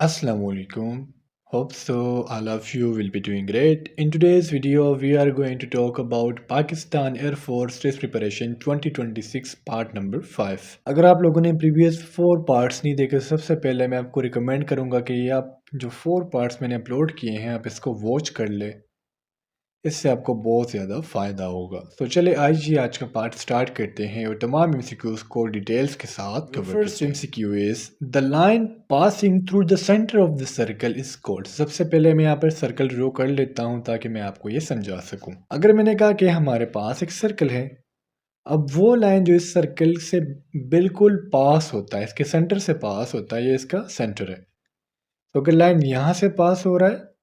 Assalamu alaikum. Hope so all of you will be doing great. In today's video, we are going to talk about Pakistan Air Force Test Preparation 2026 part number 5. अगर आप लोगों ने previous 4 parts नहीं देखे सबसे पहले मैं आपको recommend करूंगा कि ये आप जो 4 parts मैंने upload किए हैं आप इसको watch कर ले, इससे आपको बहुत ज़्यादा फ़ायदा होगा। तो चले आज का पार्ट स्टार्ट करते हैं और तमाम एमसीक्यूज़ को डिटेल्स के साथ कवर करते हैं। First MCQ is the line passing through the centre of the circle is called. सबसे पहले मैं यहाँ पर सर्कल ड्रॉ कर लेता हूँ ताकि मैं आपको ये समझा सकूँ। अगर मैंने कहा कि हमारे पास एक सर्कल है, अब वो लाइन जो इस सर्कल से बिल्कुल पास होता है, इसके सेंटर से पास होता है, ये इसका सेंटर है। तो अगर लाइन यहाँ से पास हो रहा है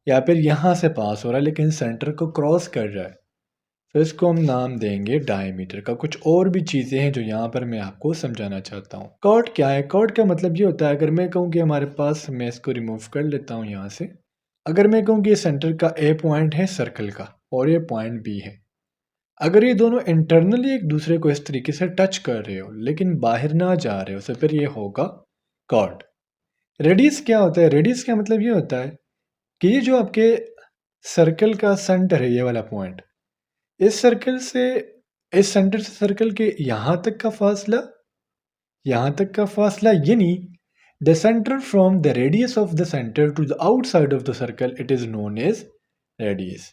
या फिर यहाँ से पास हो रहा है लेकिन सेंटर को क्रॉस कर रहा है, तो इसको हम नाम देंगे डायमीटर का। कुछ और भी चीज़ें हैं जो यहाँ पर मैं आपको समझाना चाहता हूँ। कॉर्ड क्या है? कॉर्ड का मतलब ये होता है, अगर मैं कहूँ कि हमारे पास, मैं इसको रिमूव कर लेता हूँ यहाँ से, अगर मैं कहूँ कि ये सेंटर का ए पॉइंट है सर्कल का और ये पॉइंट बी है, अगर ये दोनों इंटरनली एक दूसरे को इस तरीके से टच कर रहे हो लेकिन बाहर ना जा रहे हो, तो फिर ये होगा कॉर्ड। रेडियस क्या होता है? रेडियस का मतलब ये होता है कि ये जो आपके सर्कल का सेंटर है, ये वाला पॉइंट, इस सर्कल से, इस सेंटर से सर्कल के यहाँ तक का फासला, यहाँ तक का फासला, यानी the centre from the radius of the centre to the outside of the circle, it is known as radius.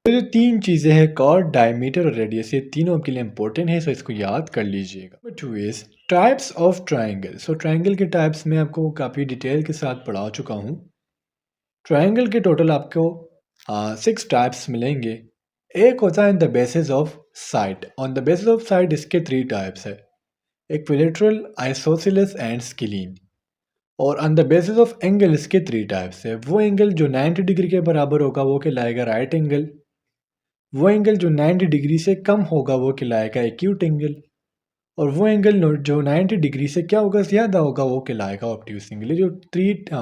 तो जो तीन चीज़ें हैं, कॉर्ड, डायमीटर और रेडियस, ये तीनों के लिए इंपॉर्टेंट है, सो इसको याद कर लीजिएगा। Number 2 is types of triangle. So triangle के टाइप्स में आपको काफ़ी डिटेल के साथ पढ़ा चुका हूँ। ट्राइंगल के टोटल आपको 6 टाइप्स मिलेंगे। एक होता है the basis of side. On the basis of side इसके 3 टाइप्स है, इक्विलेटरल, आइसोसेलेस एंड स्केलीन। और on the basis of angle इसके 3 टाइप्स है। वो एंगल जो 90 डिग्री के बराबर होगा वो कहलाएगा राइट एंगल, वो एंगल जो 90 डिग्री से कम होगा वो कहलाएगा एक्यूट एंगल, और वो एंगल जो 90 डिग्री से क्या होगा, ज़्यादा होगा, वो कहलाएगा ऑब्ट्यूज एंगल। ये जो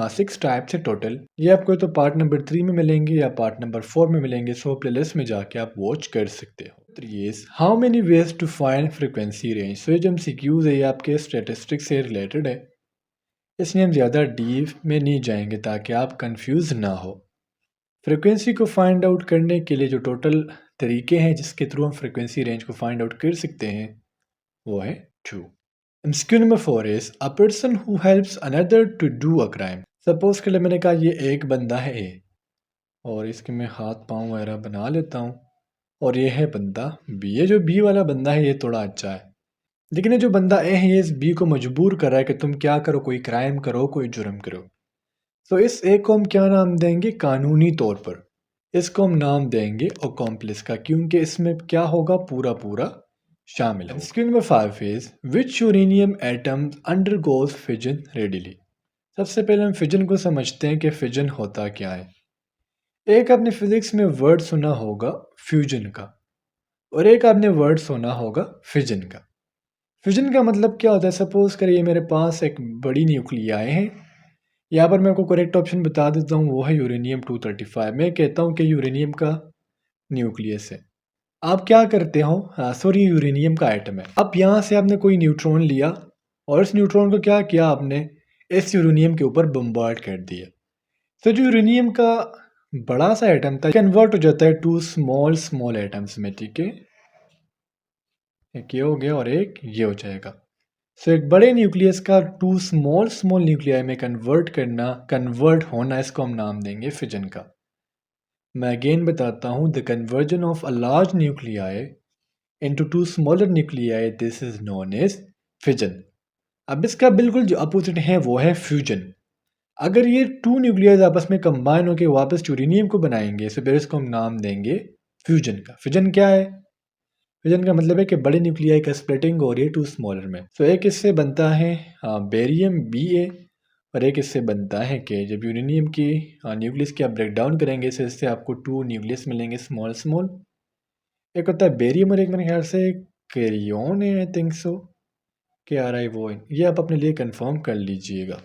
6 टाइप्स है टोटल, ये आपको तो पार्ट नंबर 3 में मिलेंगे या पार्ट नंबर 4 में मिलेंगे, सो प्लेलिस्ट में जाके आप वॉच कर सकते हो। 3 is how many ways to find frequency range. So ये जो MCQs है ये आपके स्टेटिस्टिक्स से रिलेटेड है, इसलिए हम ज़्यादा डीप में नहीं जाएंगे ताकि आप कंफ्यूज ना हो। फ्रिक्वेंसी को फाइंड आउट करने के लिए जो टोटल तरीके हैं जिसके थ्रू हम फ्रिक्वेंसी रेंज को फाइंड आउट कर सकते हैं वो है 2। MCQ number 4 is a person who helps another to do a crime. Suppose के लिए मैंने कहा ये एक बंदा है ए, और इसके मैं हाथ पाँव वगैरह बना लेता हूँ, और ये है बंदा बी। ये जो बी वाला बंदा है ये थोड़ा अच्छा है, लेकिन ये जो बंदा ए है ये इस बी को मजबूर कर रहा है कि तुम क्या करो, कोई क्राइम करो, कोई जुर्म करो। तो इस ए को हम क्या नाम देंगे? कानूनी तौर पर इसको हम नाम देंगे अकॉम्प्लिस का, क्योंकि इसमें क्या होगा, पूरा पूरा शामिल है। Screen number 5 is which uranium atom undergoes fission readily. सबसे पहले हम फिजन को समझते हैं कि फिजन होता क्या है। एक आपने फिजिक्स में वर्ड सुना होगा फ्यूजन का, और एक आपने वर्ड सुना होगा फिजन का। फ्यूजन का मतलब क्या होता है? सपोज करिए मेरे पास एक बड़ी न्यूक्लियाई है, यहाँ पर मैं आपको करेक्ट ऑप्शन बता देता हूँ, वो है यूरेनियम 235। मैं कहता हूँ कि यूरेनियम का न्यूक्लियस है। आप क्या करते हो, सॉरी यूरेनियम का एटम है, अब यहाँ से आपने कोई न्यूट्रॉन लिया और इस न्यूट्रॉन को क्या किया आपने, इस यूरेनियम के ऊपर बम्बार्ड कर दिया। तो जो यूरेनियम का बड़ा सा एटम था कन्वर्ट हो जाता है टू स्मॉल स्मॉल एटम्स में, ठीक है, एक ये हो गया और एक ये हो जाएगा। सो एक बड़े न्यूक्लियस का टू स्मॉल स्मॉल न्यूक्लियाई में कन्वर्ट करना, कन्वर्ट होना, इसको हम नाम देंगे फिजन का। मैं अगेन बताता हूँ, the conversion of a large nuclei into two smaller nuclei, this is known as fission। अब इसका बिल्कुल जो अपोजिट है वो है फ्यूजन। अगर ये 2 न्यूक्लियाइज आपस में कंबाइन होकर वापस यूरेनियम को बनाएंगे तो फिर इसको हम नाम देंगे फ्यूजन का। फ्यूजन क्या है? फ्यूजन का मतलब है कि बड़े न्यूक्लियाई का स्प्लिटिंग हो रही है 2 स्मॉलर में। तो एक इससे बनता है बेरियम Ba, और एक इससे बनता है कि जब यूरेनियम की न्यूक्लियस की आप ब्रेक डाउन करेंगे तो इससे आपको 2 न्यूक्लियस मिलेंगे स्मॉल स्मॉल। एक होता है बेरियम और एक मेरे ख्याल से कैरियन है, आई थिंक सो, क्या आ रहा है वो, ये आप अपने लिए कंफर्म कर लीजिएगा।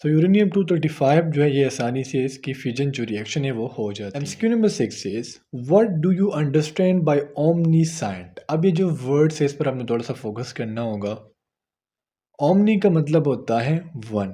तो यूरेनियम 235 जो है ये आसानी से इसकी फ्यूजन जो रिएक्शन है वो हो जाती है। MCQ number 6 is what do you understand by omniscient. अब ये जो वर्ड्स है इस पर आपने थोड़ा सा फोकस करना होगा। ओमनी का मतलब होता है one,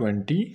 20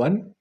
1،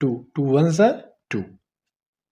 2. 2 1 2.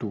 2.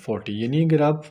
40.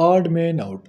odd man out.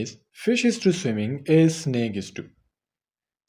is fish is to swimming as snake is to.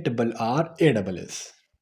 EMBARRASS.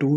2